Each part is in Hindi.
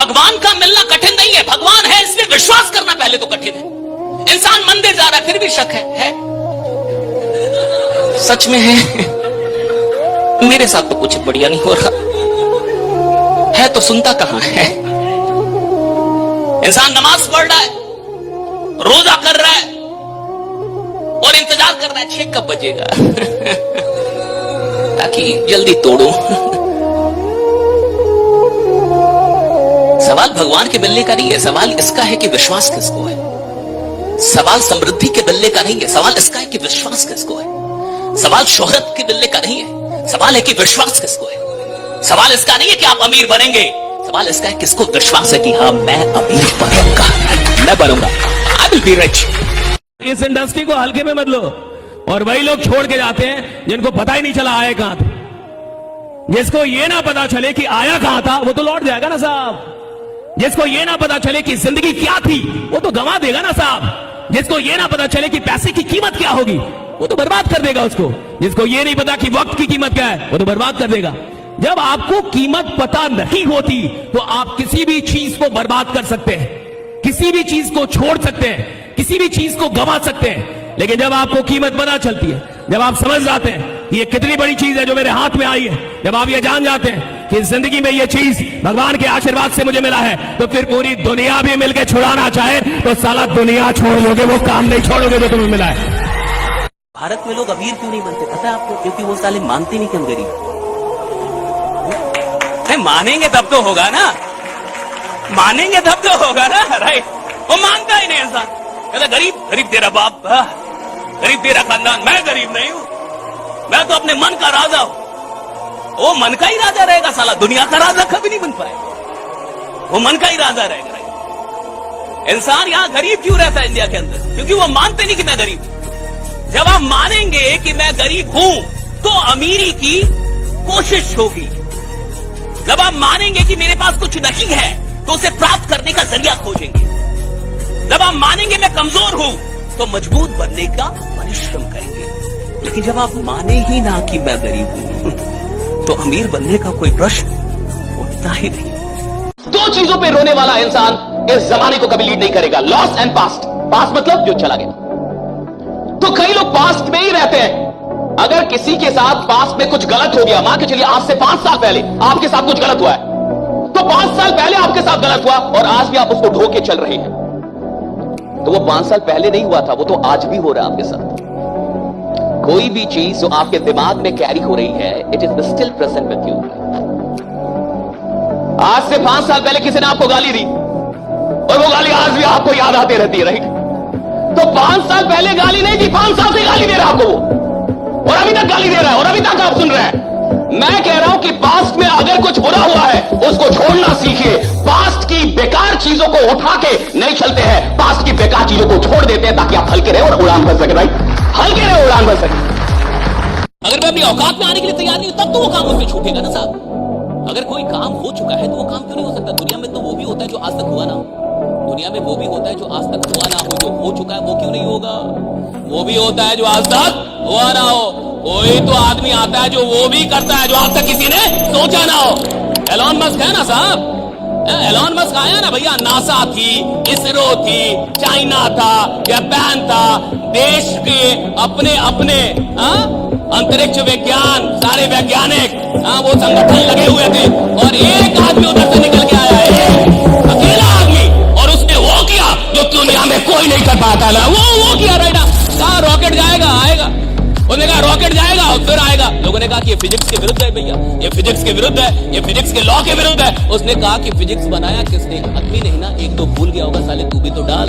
भगवान का मिलना कठिन नहीं है, भगवान है इसलिए विश्वास करना पहले तो कठिन है। इंसान मंदिर जा रहा है फिर भी शक है? सच में है? मेरे साथ तो कुछ बढ़िया नहीं हो रहा है, तो सुनता कहां है? इंसान नमाज पढ़ रहा है, रोजा कर रहा है और इंतजार कर रहा है 6 कब बजेगा ताकि जल्दी तोड़ूं। सवाल भगवान के मिलने का नहीं है, सवाल इसका है कि विश्वास किसको है। सवाल समृद्धि के मिलने का नहीं है, सवाल इसका है कि विश्वास किसको है। सवाल शोहरत के मिलने का नहीं है, सवाल है कि विश्वास किसको है। सवाल इसका नहीं है कि आप अमीर बनेंगे, सवाल इसका है किसको विश्वास है कि हाँ मैं अमीर बनूंगा, मैं बनूंगा, आई विल बी रिच। इस इंडस्ट्री को हल्के में मत लो। और वही लोग छोड़ के जाते हैं जिनको पता ही नहीं चला आए कहां थे। जिसको ये ना पता चले कि आया कहां था वो तो लौट जाएगा ना साहब। जिसको ये ना पता चले कि जिंदगी क्या थी वो तो गंवा देगा ना साहब। जिसको ये ना पता चले कि पैसे की कीमत क्या होगी वो तो बर्बाद कर देगा उसको। जिसको ये नहीं पता कि वक्त की कीमत क्या है वो तो बर्बाद कर देगा। जब आपको कीमत पता नहीं होती तो आप किसी भी चीज को बर्बाद कर सकते हैं, किसी भी चीज को छोड़ सकते हैं, किसी भी चीज को गंवा सकते हैं। लेकिन जब आपको कीमत पता चलती है, जब आप समझ जाते हैं कि ये कितनी बड़ी चीज है जो मेरे हाथ में आई है, जब आप ये जान जाते हैं कि जिंदगी में ये चीज भगवान के आशीर्वाद से मुझे मिला है, तो फिर पूरी दुनिया भी मिलकर छुड़ाना चाहे तो साला दुनिया छोड़ लोगे, वो काम नहीं छोड़ोगे जो तुम्हें मिला है। भारत में लोग अमीर क्यों नहीं बनते पता है आपको? क्योंकि वो साले मानते नहीं कि हम गरीब। मानेंगे तब तो होगा ना, मानेंगे तब तो होगा ना, राइट? वो मानता ही नहीं इंसान। कहता गरीब, गरीब तेरा बाप, गरीब तेरा खानदान, मैं गरीब नहीं हूं, मैं तो अपने मन का राजा हूं। वो मन का ही राजा रहेगा साला, दुनिया का राजा कभी नहीं बन पाएगा, वो मन का ही राजा रहेगा। राइट? इंसान यहां गरीब क्यों रहता है इंडिया के अंदर? क्योंकि वो मानते नहीं कि मैं गरीब हूं। जब आप मानेंगे कि मैं गरीब हूं तो अमीरी की कोशिश होगी। जब आप मानेंगे कि मेरे पास कुछ नहीं है तो उसे प्राप्त करने का जरिया खोजेंगे। जब आप मानेंगे मैं कमजोर हूं तो मजबूत बनने का परिश्रम करेंगे। लेकिन जब आप माने ही ना कि मैं गरीब हूं तो अमीर बनने का कोई प्रश्न उठता ही नहीं। 2 चीजों पे रोने वाला इंसान इस जमाने को कभी लीड नहीं करेगा, लॉस एंड पास्ट। पास्ट मतलब जो चला गया। तो कई लोग पास्ट में ही रहते हैं। अगर किसी के साथ पास्ट में कुछ गलत हो गया, मान के चलिए आज से 5 साल पहले आपके साथ कुछ गलत हुआ है, तो 5 साल पहले आपके साथ गलत हुआ और आज भी आप उसको ढो के चल रहे हैं, तो वो 5 साल पहले नहीं हुआ था, वो तो आज भी हो रहा है आपके साथ। कोई भी चीज जो आपके दिमाग में कैरी हो रही है, it is still present with you. आज से 5 साल पहले किसी ने आपको गाली दी और वो गाली आज भी आपको याद आती रहती है, राइट? तो 5 साल पहले गाली नहीं दी, 5 साल से गाली दे रहा है आपको वो, और अभी तक गाली दे रहा है और अभी तक आप सुन रहे हैं। मैं कह रहा हूं कि पास्ट में अगर कुछ बुरा हुआ है उसको छोड़ना सीखिए। पास्ट की बेकार चीजों को उठा के नहीं चलते हैं, पास्ट की बेकार चीजों को छोड़ देते हैं ताकि आप हल्के रहे और उड़ान भर सके, राइट? हल्के रहे, उड़ान भर सके। अगर मैं अपनी औकात में आने के लिए तैयार नहीं हूं तब तो वो काम मुझसे छूटेगा ना साहब। अगर कोई काम हो चुका है तो वो काम क्यों नहीं हो सकता? दुनिया में तो वो भी होता है जो आज तक हुआ ना हो, दुनिया में वो भी होता है जो आज तक हुआ ना हो। जो हो चुका है वो क्यों नहीं होगा? वो भी होता है जो आज तक हुआ ना हो। कोई तो आदमी आता है जो वो भी करता है जो आज तक किसी ने सोचा ना हो। एलॉन मस्क है ना साहब, एलॉन मस्क आया ना भैया, नासा थी, इसरो थी, चाइना था, जापान था, देश के अपने अपने अंतरिक्ष विज्ञान सारे वैज्ञानिक वो संगठन लगे हुए थे और एक आदमी उधर से निकल के आया, अकेला आदमी, और उसने वो किया जो दुनिया में कोई नहीं कर पाता था। वो किया, राइट? कहा रॉकेट जाएगा, आएगा। उसने कहा रॉकेट जाएगा और फिर आएगा। लोगों ने कहा कि ये फिजिक्स के विरुद्ध है भैया, ये फिजिक्स के विरुद्ध है, ये फिजिक्स के लॉ के विरुद्ध है। उसने कहा कि फिजिक्स बनाया किसने? आदमी नहीं ना, 1-2 भूल गया होगा, साले तू भी तो डाल,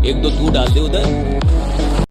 1-2 तू डाल दे उधर।